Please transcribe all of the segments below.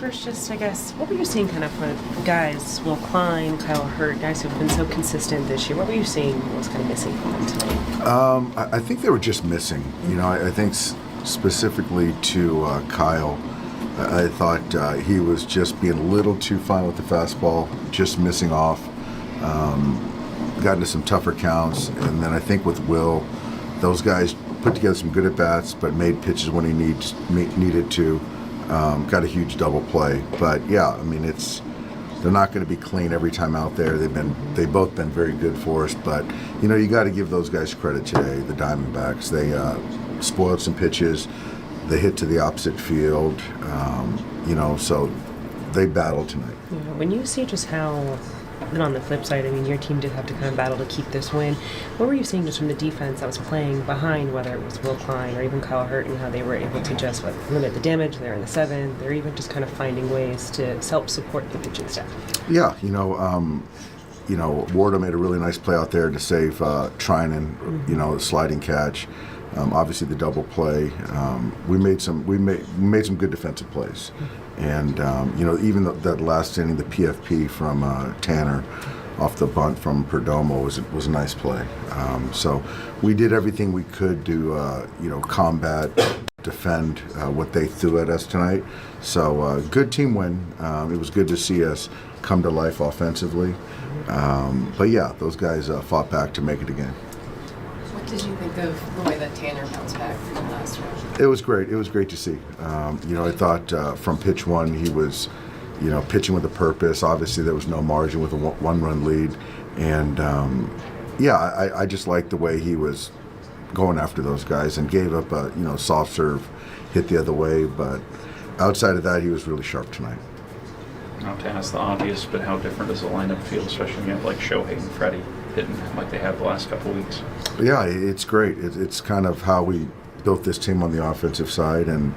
First, just, I guess, what were you seeing kind of for guys, Will Klein, Kyle Hurt, guys who've been so consistent this year? What were you seeing was kind of missing from them tonight? I think they were just missing. You know, I think specifically to Kyle, I thought he was just being a little too fine with the fastball, just missing off. Got into some tougher counts, and then I think with Will, those guys put together some good at-bats, but made pitches when he needed to. Got a huge double play, but yeah, I mean they're not going to be clean every time out there. They've both been very good for us, but you know you got to give those guys credit today. The Diamondbacks, they spoiled some pitches, they hit to the opposite field, you know, so they battled tonight. Yeah, when you see just how. Then on the flip side, I mean, your team did have to kind of battle to keep this win. What were you seeing just from the defense that was playing behind, whether it was Will Klein or even Kyle Hurt, and how they were able to just limit the damage? They're in the seventh. They're even just kind of finding ways to help support the pitching staff. Yeah, you know, Wardo made a really nice play out there to save Trinan, you know, a sliding catch. Obviously, the double play. We made some good defensive plays, and you know, even that last inning, the PFP from Tanner off the bunt from Perdomo was a nice play. So we did everything we could to you know, combat, defend what they threw at us tonight. So good team win. It was good to see us come to life offensively. But yeah, those guys fought back to make it again. What did you think of the way that Tanner bounced back from the last round? It was great. It was great to see. You know, I thought from pitch one he was, you know, pitching with a purpose. Obviously, there was no margin with a one-run lead, and yeah, I just liked the way he was going after those guys and gave up a, you know, soft serve, hit the other way. But outside of that, he was really sharp tonight. Not to ask the obvious, but how different does the lineup feel, especially when you have like Shohei and Freddie hitting like they have the last couple weeks? Yeah, it's great. It's kind of how we built this team on the offensive side, and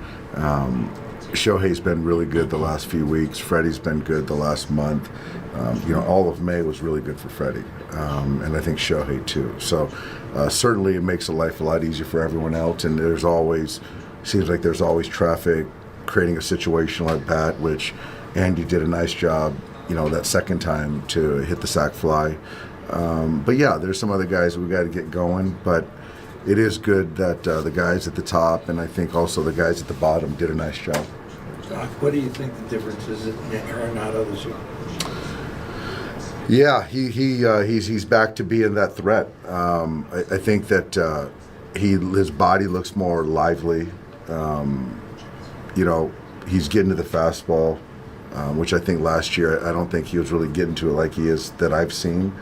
Shohei's been really good the last few weeks. Freddie's been good the last month. You know, all of May was really good for Freddie, and I think Shohei too. So certainly it makes life a lot easier for everyone else, and seems like there's always traffic, creating a situational at bat, which Andy did a nice job, you know, that second time to hit the sac fly. But yeah, there's some other guys we got to get going, but it is good that the guys at the top and I think also the guys at the bottom did a nice job. Doc, what do you think the difference is in Arenado this year? Yeah, he's back to being that threat. I think that his body looks more lively. You know, he's getting to the fastball, which I think last year I don't think he was really getting to it like he is that I've seen.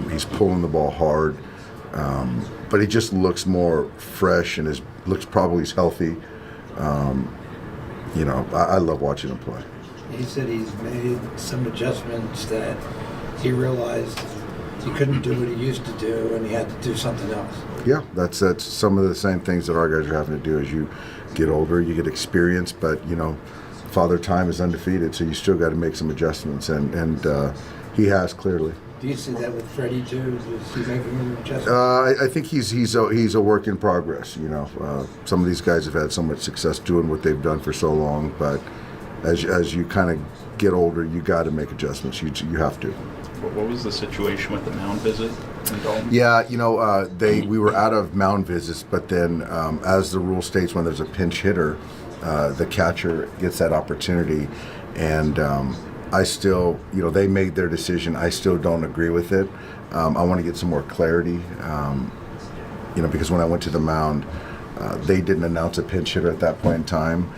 He's pulling the ball hard, but he just looks more fresh and looks probably healthy. You know, I love watching him play. He said he's made some adjustments that he realized he couldn't do what he used to do, and he had to do something else. Yeah, that's some of the same things that our guys are having to do as you get older. You get experience, but you know, Father Time is undefeated, so you still got to make some adjustments, and he has clearly. Do you see that with Freddie too? Is he making an adjustment? I think he's a work in progress. You know, some of these guys have had so much success doing what they've done for so long, but as you kind of get older, you got to make adjustments. You have to. What was the situation with the mound visit in Dalton? Yeah, you know, we were out of mound visits, but then as the rule states, when there's a pinch hitter, the catcher gets that opportunity, and I still, you know, they made their decision. I still don't agree with it. I want to get some more clarity, you know, because when I went to the mound, they didn't announce a pinch hitter at that point in time.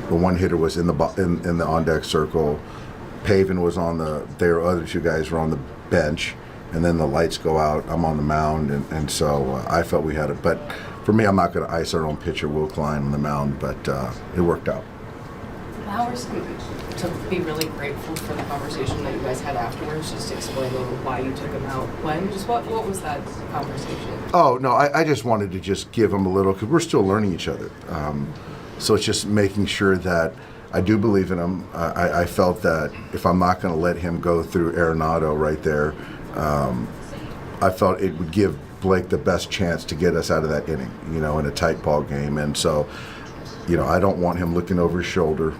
The one hitter was in the on-deck circle. Pavin was on their other two guys were on the bench, and then the lights go out. I'm on the mound, and so I felt we had it. But for me, I'm not going to ice our own pitcher, Will Klein, on the mound, but it worked out. Bowers to be really grateful for the conversation that you guys had afterwards, just to explain a little why you took him out. What was that conversation? Oh, no, I just wanted to just give him a little, because we're still learning each other. So it's just making sure that I do believe in him. I felt that if I'm not going to let him go through Arenado right there, I felt it would give Blake the best chance to get us out of that inning, you know, in a tight ball game. And so I don't want him looking over his shoulder.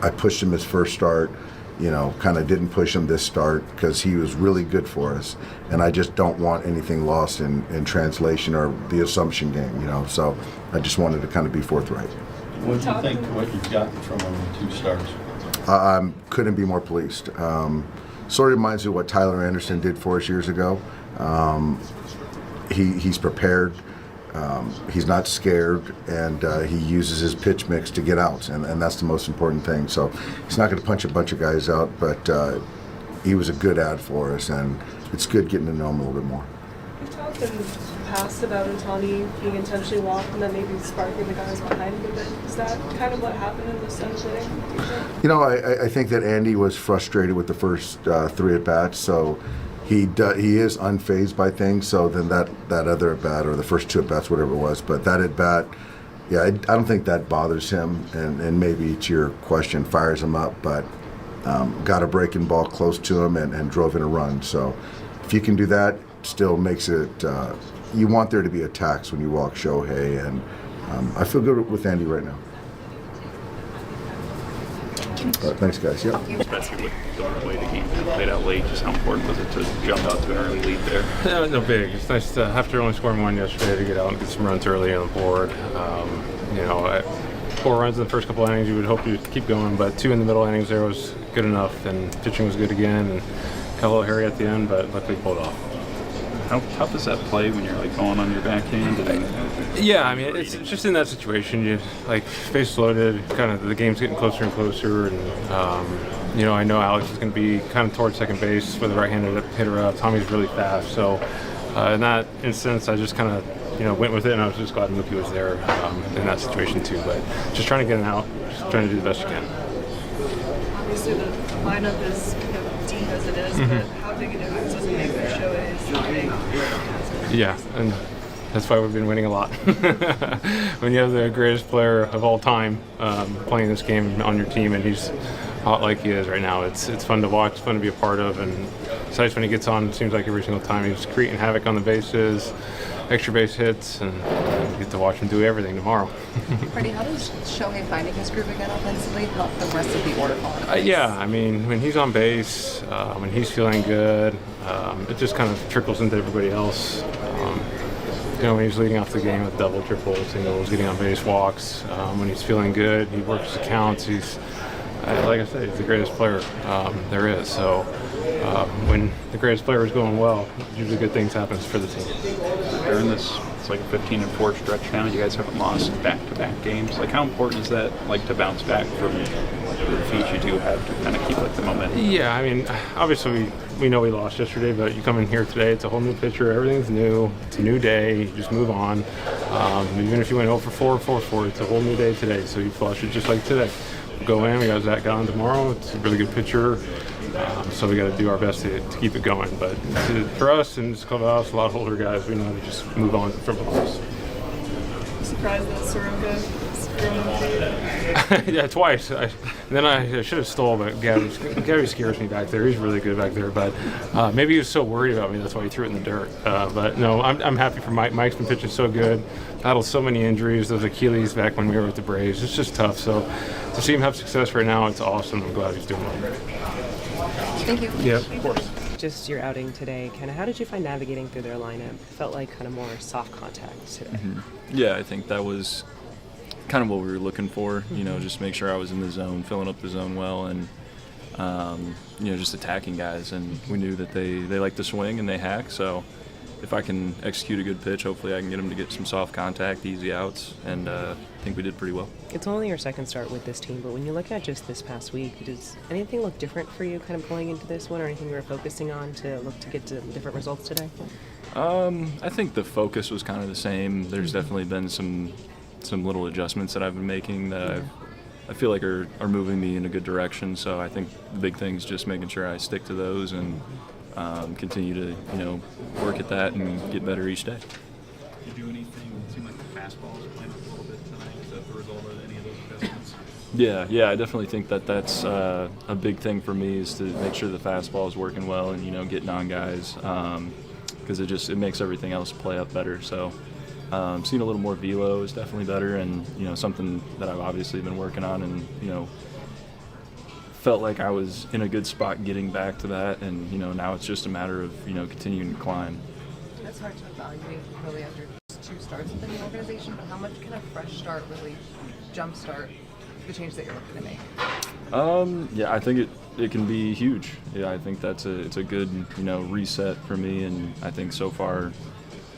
I pushed him his first start, kind of didn't push him this start because he was really good for us. And I just don't want anything lost in translation or the assumption game, So I just wanted to kind of be forthright. What do you think what you've gotten from him in 2 starts? I couldn't be more pleased. Sort of reminds me of what Tyler Anderson did for us years ago. He's prepared. He's not scared, and he uses his pitch mix to get outs, and that's the most important thing. So he's not going to punch a bunch of guys out, but he was a good ad for us, and it's good getting to know him a little bit more. You've talked in the past about Ohtani being intentionally walked and then maybe sparking the guys behind him a bit. Is that kind of what happened in this seventh inning? I think that Andy was frustrated with the first 3 at-bats, so he is unfazed by things. So then that other at-bat, or the first 2 at-bats, whatever it was, but that at-bat, yeah, I don't think that bothers him, and maybe to your question, fires him up, but got a breaking ball close to him and drove in a run. So if you can do that, still makes it, you want there to be attacks when you walk Shohei, and I feel good with Andy right now. Thanks, guys. Yep. Especially with the way the game played out late, just how important was it to jump out to an early lead there? No big. It's nice to, after only scoring 1 yesterday, to get out and get some runs early on the board. 4 runs in the first couple innings, you would hope you'd keep going, but 2 in the middle innings there was good enough, and pitching was good again, and got a little hairy at the end, but luckily pulled off. How tough is that play when you're going on your backhand? Yeah, I mean, it's just in that situation. You base loaded, kind of the game's getting closer and closer, and I know Alex is going to be kind of towards second base with a right-handed hitter up. Tommy's really fast, so in that instance, I just kind of went with it, and I was just glad Mookie was there in that situation too. But just trying to get him out, just trying to do the best you can. Obviously, the lineup is deep as it is, but how big a difference does it make when Shohei is starting? Yeah, and that's why we've been winning a lot. When you have the greatest player of all time playing this game on your team, and he's hot like he is right now, it's fun to watch, fun to be a part of, and it's nice when he gets on. It seems like every single time he's creating havoc on the bases, extra base hits, and you get to watch him do everything tomorrow. Freddie, how does Shohei finding his groove again offensively help the rest of the order fall? Yeah, I mean, when he's on base, when he's feeling good, it just kind of trickles into everybody else. When he's leading off the game with double, triple, singles, getting on base, walks, when he's feeling good, he works the counts. He's, like I said, he's the greatest player there is. So when the greatest player is going well, usually good things happen for the team. During this, it's like a 15-4 stretch now. You guys haven't lost back-to-back games. How important is that, to bounce back from the defeats you do have to kind of keep the momentum? Yeah, I mean, obviously we know we lost yesterday, but you come in here today, it's a whole new pitcher, everything's new, it's a new day, you just move on. Even if you went 0 for 4, 4 for 4, it's a whole new day today, so you flush it just like today. We'll go in, we got Zach Gallen tomorrow, it's a really good pitcher. So we got to do our best to keep it going. But for us in this clubhouse, a lot of older guys, we know to just move on from us. Surprised that Soroka is thrown. Yeah, twice. Then I should have stole, but Gabby scares me back there. He's really good back there. But maybe he was so worried about me, that's why he threw it in the dirt. But no, I'm happy for Mike. Mike's been pitching so good. Battled so many injuries, those Achilles back when we were with the Braves. It's just tough. So to see him have success right now, it's awesome. I'm glad he's doing well. Thank you. Yeah, of course. Just your outing today, kind of how did you find navigating through their lineup? Felt like kind of more soft contact today. Yeah, I think that was kind of what we were looking for, just make sure I was in the zone, filling up the zone well, and, just attacking guys. And we knew that they like to swing and they hack, so if I can execute a good pitch, hopefully I can get them to get some soft contact, easy outs, and I think we did pretty well. It's only your second start with this team, but when you look at just this past week, does anything look different for you kind of going into this one, or anything you were focusing on to look to get to different results today? I think the focus was kind of the same. There's definitely been some little adjustments that I've been making that I feel like are moving me in a good direction. So I think the big thing is just making sure I stick to those and continue to work at that and get better each day. Did you do anything? It seemed like the fastball was playing up a little bit tonight. Is that the result of any of those adjustments? Yeah, I definitely think that's a big thing for me, is to make sure the fastball is working well and getting on guys, because it makes everything else play up better. So Seeing a little more velo is definitely better, and something that I've obviously been working on, and felt like I was in a good spot getting back to that, and now it's just a matter of continuing to climb. It's hard to evaluate really after just 2 starts within the organization, but how much can a fresh start really jumpstart the change that you're looking to make? Yeah, I think it can be huge. Yeah, I think it's a good reset for me, and I think so far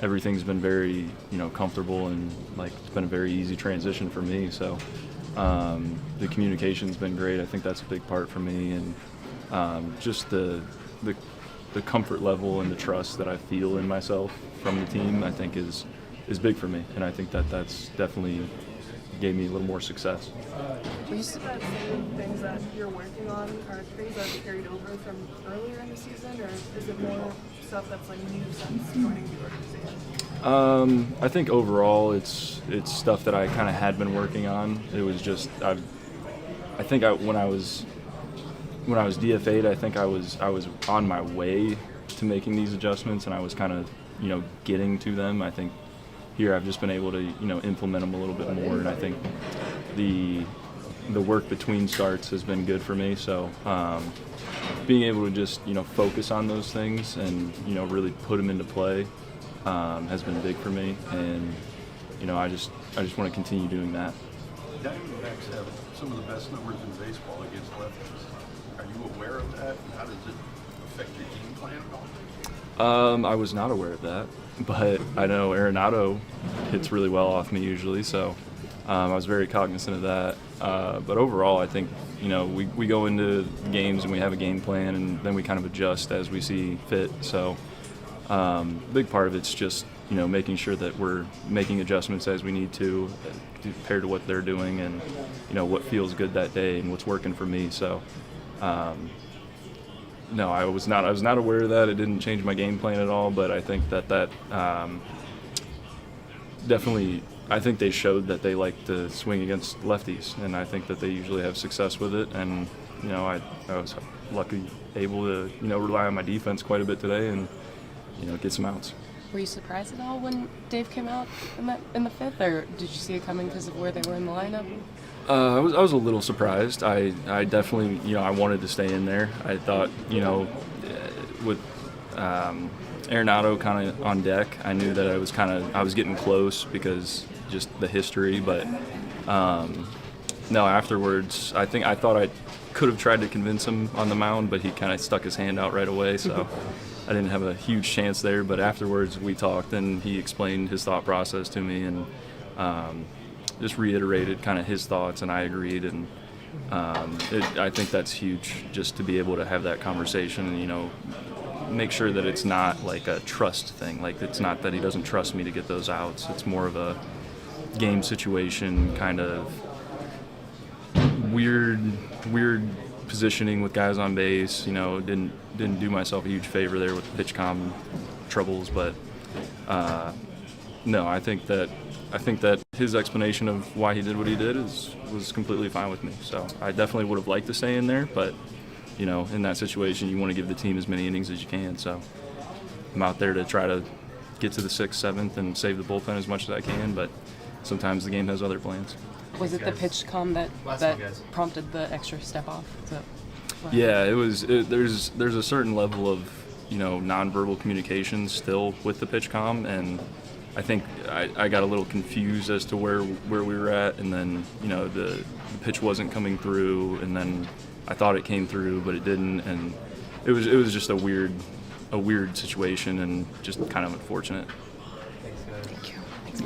everything's been very comfortable, and like it's been a very easy transition for me. So the communication's been great. I think that's a big part for me, and just the comfort level and the trust that I feel in myself from the team, I think is big for me, and I think that's definitely gave me a little more success. Would you say that things that you're working on are things that have carried over from earlier in the season, or is it more stuff that's like new since joining the organization? I think overall it's stuff that I kind of had been working on. It was just I think when I was DFA'd, I think I was on my way to making these adjustments, and I was kind of getting to them. I think here I've just been able to implement them a little bit more, and I think the work between starts has been good for me. So being able to just focus on those things and really put them into play has been big for me, and I just want to continue doing that. Diamondbacks have some of the best numbers in baseball against lefties. Are you aware of that, and how does it affect your game plan at all? I was not aware of that, but I know Arenado hits really well off me usually, so I was very cognizant of that. But overall, I think we go into games and we have a game plan, and then we kind of adjust as we see fit. So a big part of it's just making sure that we're making adjustments as we need to compared to what they're doing, and what feels good that day and what's working for me. So no, I was not aware of that. It didn't change my game plan at all, but I think that definitely, I think they showed that they like to swing against lefties, and I think that they usually have success with it. And I was lucky, able to rely on my defense quite a bit today, and get some outs. Were you surprised at all when Dave came out in the 5th, or did you see it coming because of where they were in the lineup? I was a little surprised. I definitely I wanted to stay in there. I thought with Arenado kind of on deck, I knew that I was getting close because just the history. But no, afterwards I thought I could have tried to convince him on the mound, but he kind of stuck his hand out right away, so I didn't have a huge chance there. But afterwards we talked, and he explained his thought process to me, and just reiterated kind of his thoughts, and I agreed. And I think that's huge, just to be able to have that conversation and make sure that it's not like a trust thing. Like, it's not that he doesn't trust me to get those outs. It's more of a game situation, kind of weird positioning with guys on base. Didn't do myself a huge favor there with the pitch comm troubles, but no, I think that his explanation of why he did what he did was completely fine with me. So I definitely would have liked to stay in there, but in that situation, you want to give the team as many innings as you can. So I'm out there to try to get to the 6th, 7th, and save the bullpen as much as I can, but sometimes the game has other plans. Was it the pitch comm that prompted the extra step off? Yeah, it was. There's a certain level of nonverbal communication still with the pitch comm, and I think I got a little confused as to where we were at, and then the pitch wasn't coming through, and then I thought it came through, but it didn't, and it was just a weird situation, and just kind of unfortunate.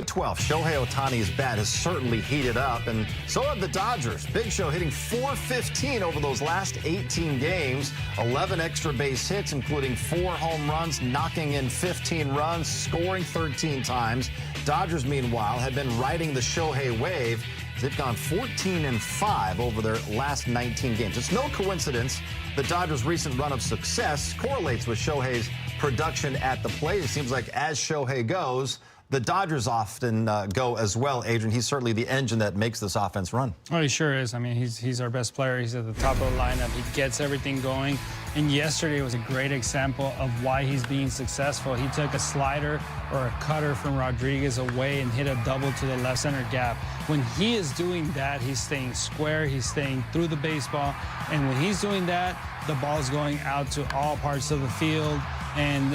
12. Shohei Ohtani's bat has certainly heated up, and so have the Dodgers. Big Show hitting .415 over those last 18 games. 11 extra base hits, including 4 home runs, knocking in 15 runs, scoring 13 times. Dodgers, meanwhile, have been riding the Shohei wave. They've gone 14-5 over their last 19 games. It's no coincidence the Dodgers' recent run of success correlates with Shohei's production at the plate. It seems like as Shohei goes, the Dodgers often go as well, Adrian. He's certainly the engine that makes this offense run. Oh, he sure is. I mean, he's our best player. He's at the top of the lineup. He gets everything going. And yesterday was a great example of why he's being successful. He took a slider or a cutter from Rodriguez away and hit a double to the left center gap. When he is doing that, he's staying square, he's staying through the baseball. And when he's doing that, the ball's going out to all parts of the field. And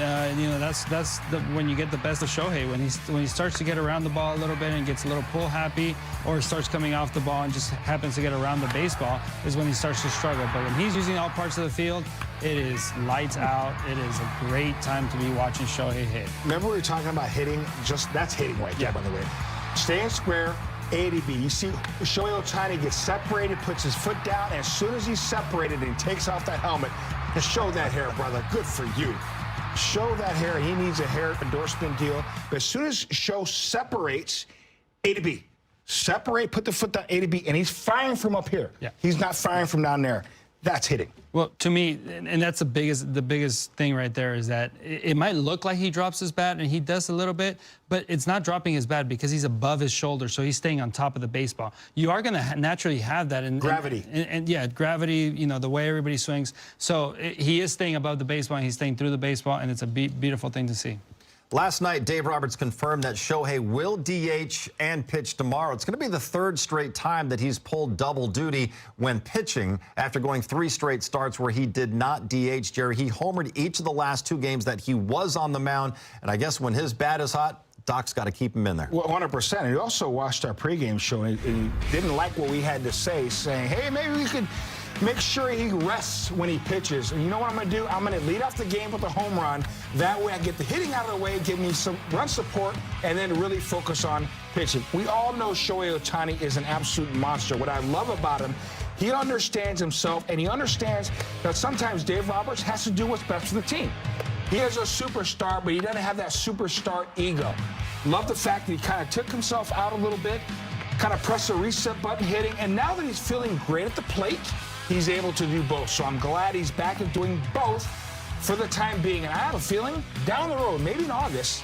you know, that's when you get the best of Shohei, when he starts to get around the ball a little bit and gets a little pull happy, or starts coming off the ball and just happens to get around the baseball, is when he starts to struggle. But when he's using all parts of the field, it is lights out. It is a great time to be watching Shohei hit. Remember we were talking about hitting? Just that's hitting right there, by the way. Staying square, A to B. You see Shohei Ohtani gets separated, puts his foot down, and as soon as he's separated and he takes off that helmet, just show that hair, brother. Good for you. Show that hair. He needs a hair endorsement deal. But as soon as Show separates, A to B. Separate, put the foot down, A to B, and he's firing from up here. Yeah. He's not firing from down there. That's hitting. Well, to me, and that's the biggest thing right there, is that it might look like he drops his bat, and he does a little bit, but it's not dropping his bat because he's above his shoulder, so he's staying on top of the baseball. You are going to naturally have that. Gravity. And yeah, gravity, you know, the way everybody swings. So he is staying above the baseball, and he's staying through the baseball, and it's a beautiful thing to see. Last night, Dave Roberts confirmed that Shohei will DH and pitch tomorrow. It's going to be the third straight time that he's pulled double duty when pitching after going 3 straight starts where he did not DH. Jerry, he homered each of the last 2 games that he was on the mound, and I guess when his bat is hot, Doc's got to keep him in there. Well, 100%. And he also watched our pregame show and he didn't like what we had to say, saying, hey, maybe we could make sure he rests when he pitches. And you know what I'm going to do? I'm going to lead off the game with a home run. That way I get the hitting out of the way, give me some run support, and then really focus on pitching. We all know Shohei Ohtani is an absolute monster. What I love about him, he understands himself, and he understands that sometimes Dave Roberts has to do what's best for the team. He is a superstar, but he doesn't have that superstar ego. Love the fact that he kind of took himself out a little bit, kind of pressed the reset button, hitting, and now that he's feeling great at the plate, he's able to do both. So I'm glad he's back at doing both for the time being. And I have a feeling down the road, maybe in August,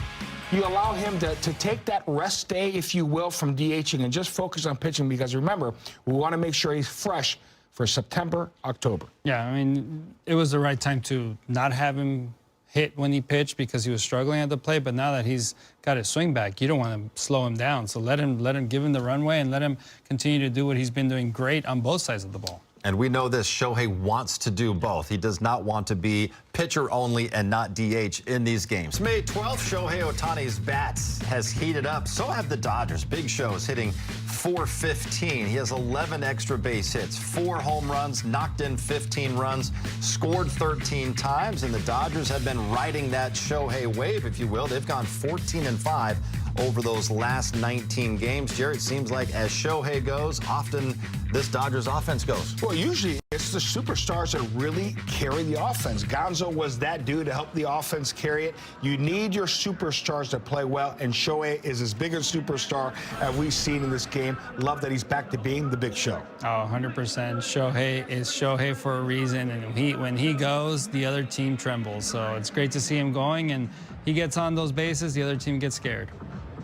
you allow him to take that rest day, if you will, from DHing and just focus on pitching, because remember, we want to make sure he's fresh for September, October. Yeah, I mean, it was the right time to not have him hit when he pitched because he was struggling at the plate, but now that he's got his swing back, you don't want to slow him down. So let him give him the runway and let him continue to do what he's been doing great on both sides of the ball. And we know this, Shohei wants to do both. He does not want to be pitcher only and not DH in these games. May 12th, Shohei Ohtani's bat has heated up. So have the Dodgers. Big Show is hitting .415. He has 11 extra base hits, 4 home runs, knocked in 15 runs, scored 13 times, and the Dodgers have been riding that Shohei wave, if you will. They've gone 14-5 over those last 19 games. Jerry, it seems like as Shohei goes, often this Dodgers offense goes. Well, usually it's the superstars that really carry the offense. Gonzo was that dude to help the offense carry it. You need your superstars to play well, and Shohei is as big a superstar as we've seen in this game. Love that he's back to being the Big Show. Oh, 100%. Shohei is Shohei for a reason, and when he goes, the other team trembles. So it's great to see him going, and he gets on those bases, the other team gets scared.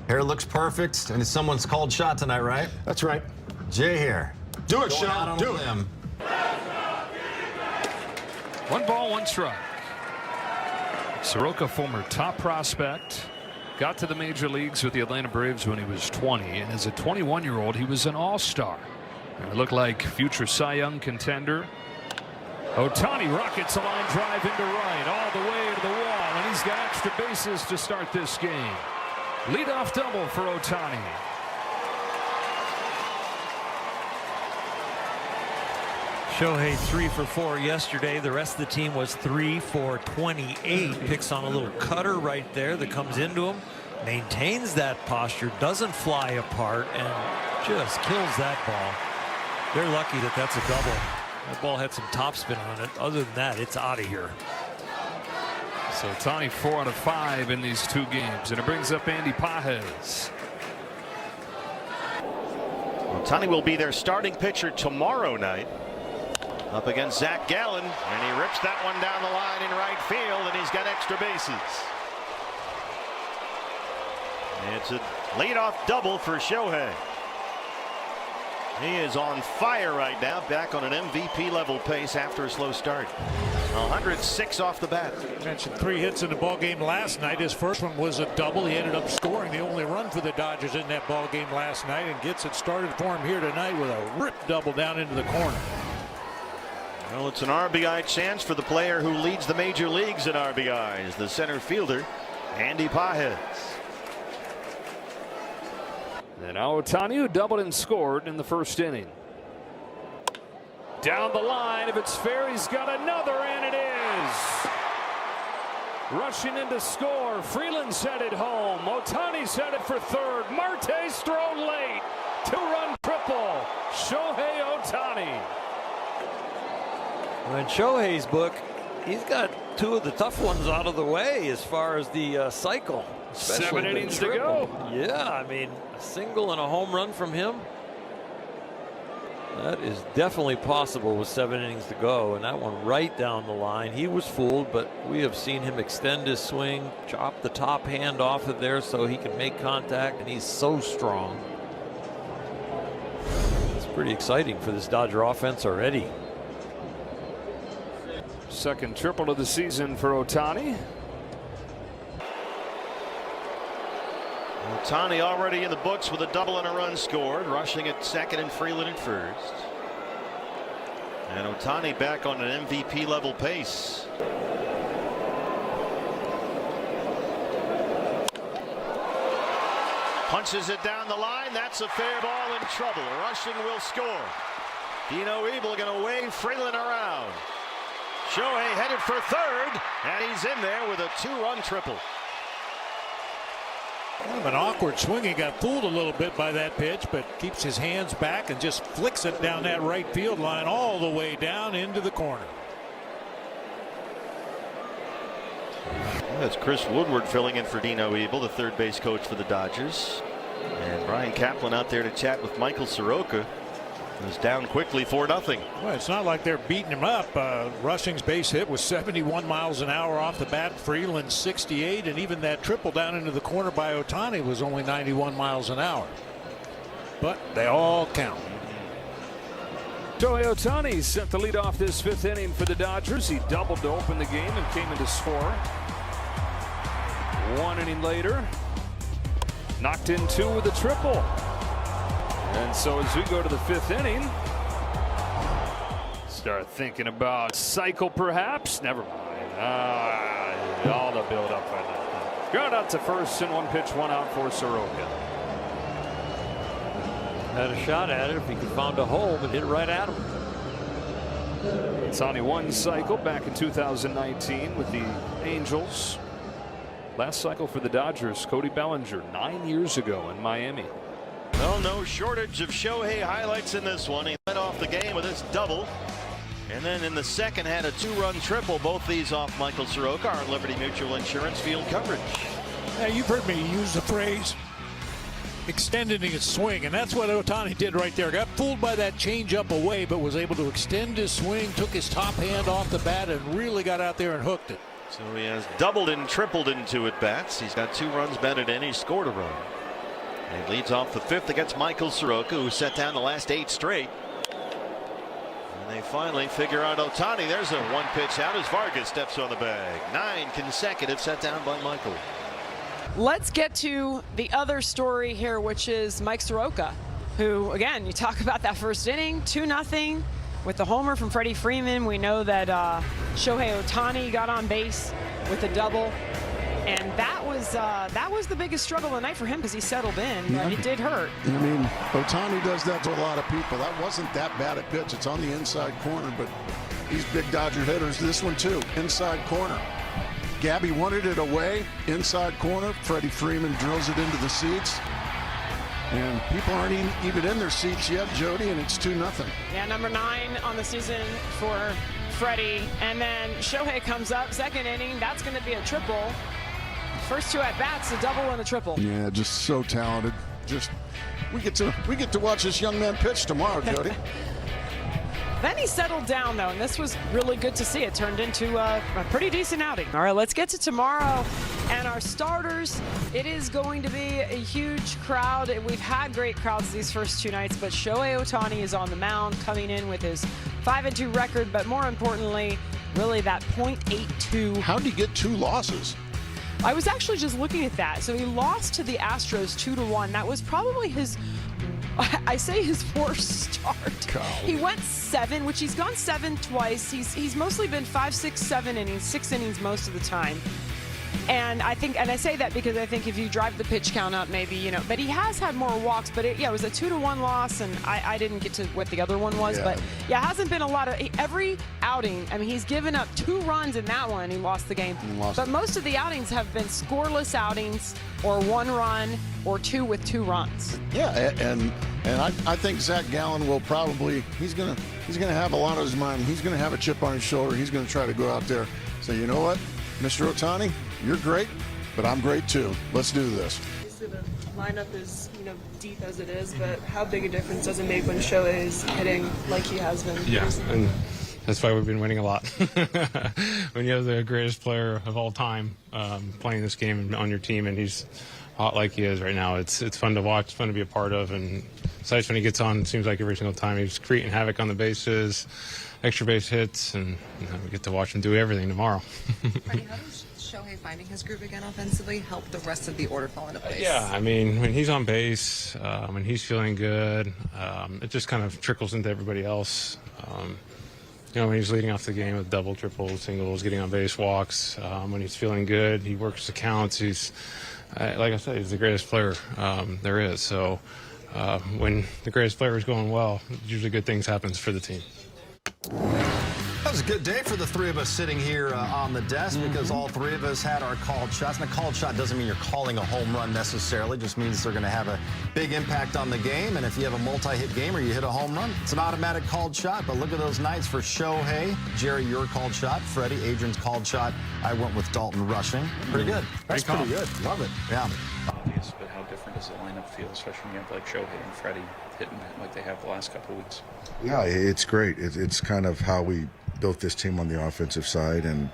Hair looks perfect, and it's someone's called shot tonight, right? That's right. Jay here. Do it, Sean. Do it. 1 ball, 1 strike. Soroka, former top prospect, got to the major leagues with the Atlanta Braves when he was 20, and as a 21-year-old, he was an all-star. And it looked like future Cy Young contender. Ohtani rockets a line drive into right, all the way to the wall, and he's got extra bases to start this game. Leadoff double for Ohtani. Shohei 3 for 4 yesterday. The rest of the team was 3 for 28. Picks on a little cutter right there that comes into him. Maintains that posture, doesn't fly apart, and just kills that ball. They're lucky that that's a double. That ball had some topspin on it. Other than that, it's out of here. So Ohtani 4 out of 5 in these 2 games, and it brings up Andy Pages. Ohtani will be their starting pitcher tomorrow night up against Zach Gallen, and he rips that one down the line in right field, and he's got extra bases. It's a leadoff double for Shohei. He is on fire right now, back on an MVP level pace after a slow start. 106 off the bat. Mentioned 3 hits in the ball game last night. His first one was a double. He ended up scoring the only run for the Dodgers in that ball game last night, and gets it started for him here tonight with a rip double down into the corner. Well, it's an RBI chance for the player who leads the major leagues in RBIs, the center fielder, Andy Pajes. And now Ohtani, who doubled and scored in the first inning. Down the line, if it's fair, he's got another, and it is. Rushing in to score, Freeland's headed home. Ohtani's headed for third. Marte's thrown late. 2-run triple. Shohei Ohtani. Well, in Shohei's book, he's got 2 of the tough ones out of the way as far as the cycle. 7 innings to go. Yeah, I mean, a single and a home run from him. That is definitely possible with 7 innings to go, and that one right down the line. He was fooled, but we have seen him extend his swing, chop the top hand off of there so he can make contact, and he's so strong. It's pretty exciting for this Dodger offense already. Second triple of the season for Ohtani. Ohtani already in the books with a double and a run scored, rushing at second and Freeland at first. And Ohtani back on an MVP level pace. Punches it down the line. That's a fair ball in trouble. Rushing will score. Dino Ebel going to wave Freeland around. Shohei headed for third, and he's in there with a 2-run triple. Kind of an awkward swing. He got fooled a little bit by that pitch, but keeps his hands back and just flicks it down that right field line all the way down into the corner. That's Chris Woodward filling in for Dino Ebel, the third base coach for the Dodgers. And Brian Kaplan out there to chat with Michael Soroka. Was down quickly 4-0. Well, it's not like they're beating him up. Rushing's base hit was 71 miles an hour off the bat. Freeland 68, and even that triple down into the corner by Ohtani was only 91 miles an hour. But they all count. Shohei Ohtani set the lead off this 5th inning for the Dodgers. He doubled to open the game and came in to score. 1 inning later, knocked in 2 with a triple. And so as we go to the 5th inning, start thinking about cycle perhaps. Never mind. All the build up on that. Ground out to first and 1 pitch, 1 out for Soroka. Had a shot at it if he could find a hole, but hit right at him. Ohtani 1 cycle back in 2019 with the Angels. Last cycle for the Dodgers, Cody Bellinger 9 years ago in Miami. Well, no shortage of Shohei highlights in this one. He led off the game with his double. And then in the second had a 2-run triple. Both these off Michael Soroka, our Liberty Mutual Insurance field coverage. Now, you've heard me use the phrase extending his swing, and that's what Ohtani did right there. Got fooled by that changeup away, but was able to extend his swing, took his top hand off the bat, and really got out there and hooked it. So he has doubled and tripled in 2 at-bats. He's got 2 runs batted in. He scored a run. And he leads off the 5th against Michael Soroka, who set down the last 8 straight. And they finally figure out Ohtani. There's a 1 pitch out as Vargas steps on the bag. 9 consecutive set down by Michael. Let's get to the other story here, which is Mike Soroka, who, again, you talk about that first inning, 2-0 with the homer from Freddie Freeman. We know that Shohei Ohtani got on base with a double. And that was the biggest struggle of the night for him because he settled in, but it did hurt. I mean, Ohtani does that to a lot of people. That wasn't that bad a pitch. It's on the inside corner, but these big Dodger hitters, this one too, inside corner. Gabby wanted it away, inside corner. Freddie Freeman drills it into the seats. And people aren't even in their seats yet, Jody, and it's 2-0. Yeah, number 9 on the season for Freddie. And then Shohei comes up, 2nd inning. That's going to be a triple. First 2 at-bats, a double and a triple. Yeah, just so talented. We get to watch this young man pitch tomorrow, Jody. Then he settled down, though, and this was really good to see. It turned into a pretty decent outing. All right, let's get to tomorrow. And our starters, it is going to be a huge crowd. We've had great crowds these first 2 nights, but Shohei Ohtani is on the mound, coming in with his 5-2 record, but more importantly, really that .82. How'd he get 2 losses? I was actually just looking at that. So he lost to the Astros 2-1. That was probably his, I say his worst start. He went 7, which he's gone 7 twice. He's mostly been 5, 6, 7 innings, 6 innings most of the time. And I think, and I say that because I think if you drive the pitch count up, maybe, you know, but he has had more walks, but it was a 2-1 loss, and I didn't get to what the other one was, but yeah, it hasn't been a lot of, every outing, I mean, he's given up 2 runs in that one, he lost the game, but most of the outings have been scoreless outings, or 1 run, or 2 with 2 runs. Yeah, and I think Zach Gallen will probably, he's gonna have a lot on his mind. He's gonna have a chip on his shoulder. He's gonna try to go out there and say, you know what, Mr. Ohtani, you're great, but I'm great too. Let's do this. Obviously the lineup is, you know, deep as it is, but how big a difference does it make when Shohei is hitting like he has been? Yeah, and that's why we've been winning a lot. When you have the greatest player of all time playing this game on your team, and he's hot like he is right now, it's fun to watch, fun to be a part of, and besides when he gets on, it seems like every single time he's creating havoc on the bases, extra base hits, and we get to watch him do everything tomorrow. Freddie, how does Shohei finding his groove again offensively help the rest of the order fall into place? Yeah, I mean, when he's on base, when he's feeling good, it just kind of trickles into everybody else. You know, when he's leading off the game with double, triple, singles, getting on base, walks, when he's feeling good, he works the counts. He's, like I said, he's the greatest player there is. So when the greatest player is going well, usually good things happen for the team. That was a good day for the 3 of us sitting here on the desk because all 3 of us had our called shots. And a called shot doesn't mean you're calling a home run necessarily. It just means they're going to have a big impact on the game. And if you have a multi-hit game or you hit a home run, it's an automatic called shot. But look at those nights for Shohei. Jerry, your called shot. Freddie, Adrian's called shot. I went with Dalton rushing. Pretty good. That's pretty good. Love it. Yeah. Obvious, but how different does the lineup feel, especially when you have like Shohei and Freddie hitting like they have the last couple of weeks? Yeah, it's great. It's kind of how we built this team on the offensive side, and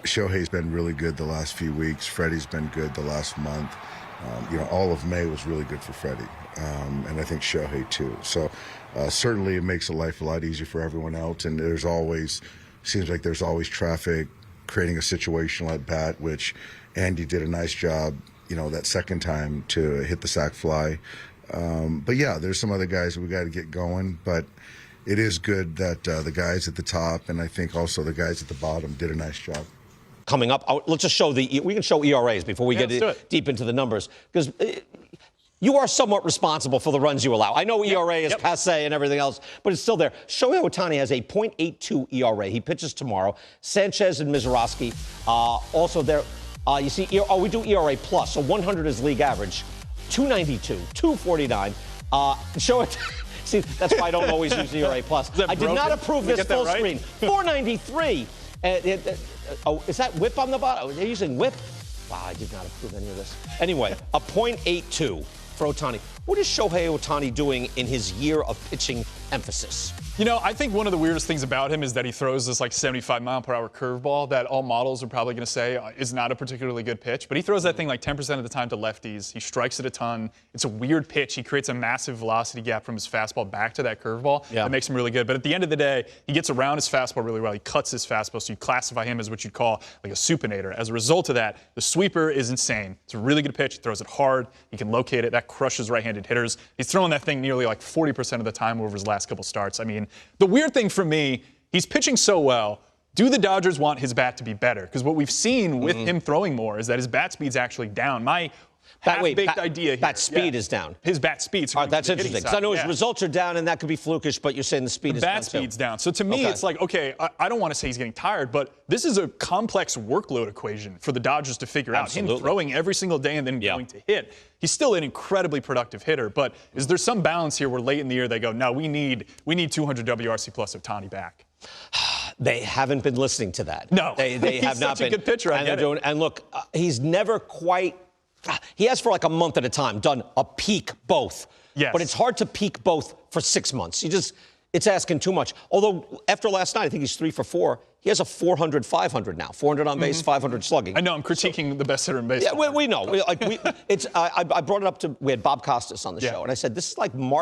Shohei's been really good the last few weeks. Freddie's been good the last month. You know, all of May was really good for Freddie, and I think Shohei too. So certainly it makes life a lot easier for everyone else, and seems like there's always traffic, creating a situational at bat, which Andy did a nice job, you know, that second time to hit the sac fly. But yeah, there's some other guys that we got to get going, but it is good that the guys at the top, and I think also the guys at the bottom, did a nice job. Coming up, let's just show we can show ERAs before we get deep into the numbers, because you are somewhat responsible for the runs you allow. I know ERA is passé and everything else, but it's still there. Shohei Ohtani has a .82 ERA. He pitches tomorrow. Sanchez and Mizorowski also there. You see, we do ERA plus, so 100 is league average. 292, 249. Shohei. See, that's why I don't always use ERA plus. I did not approve this full screen. 493. Is that whip on the bottom? They're using whip? Wow, I did not approve any of this. Anyway, a .82 for Ohtani. What is Shohei Ohtani doing in his year of pitching emphasis? You know, I think one of the weirdest things about him is that he throws this like 75-mile-per-hour curveball that all models are probably going to say is not a particularly good pitch. But he throws that thing like 10% of the time to lefties. He strikes it a ton. It's a weird pitch. He creates a massive velocity gap from his fastball back to that curveball. That makes him really good. But at the end of the day, he gets around his fastball really well. He cuts his fastball, so you classify him as what you'd call like a supinator. As a result of that, the sweeper is insane. It's a really good pitch. He throws it hard. He can locate it. That crushes right-handed hitters. He's throwing that thing nearly like 40% of the time over his last couple starts. I mean, the weird thing for me, he's pitching so well. Do the Dodgers want his bat to be better? Because what we've seen with him throwing more is that his bat speed's actually down. My half-baked idea here. Bat speed is down. His bat speed's that's interesting. Because I know his results are down, and that could be flukish, but you're saying the speed is down. Bat speed's down. So to me, it's like, okay, I don't want to say he's getting tired, but this is a complex workload equation for the Dodgers to figure out. Him throwing every single day and then going to hit. He's still an incredibly productive hitter, but is there some balance here where late in the year they go, no, we need 200 WRC plus Ohtani back? They haven't been listening to that. No, they have not been. He's such a good pitcher. And look, he's never quite. He has for like a month at a time done a peak both. Yes. But it's hard to peak both for 6 months. It's asking too much. Although after last night, I think he's 3 for 4. He has a 400, 500 now. 400 on base, 500 slugging. I know. I'm critiquing the best hitter in baseball. Yeah, we know. I brought it up to, we had Bob Costas on the show, and I said, this is like Mark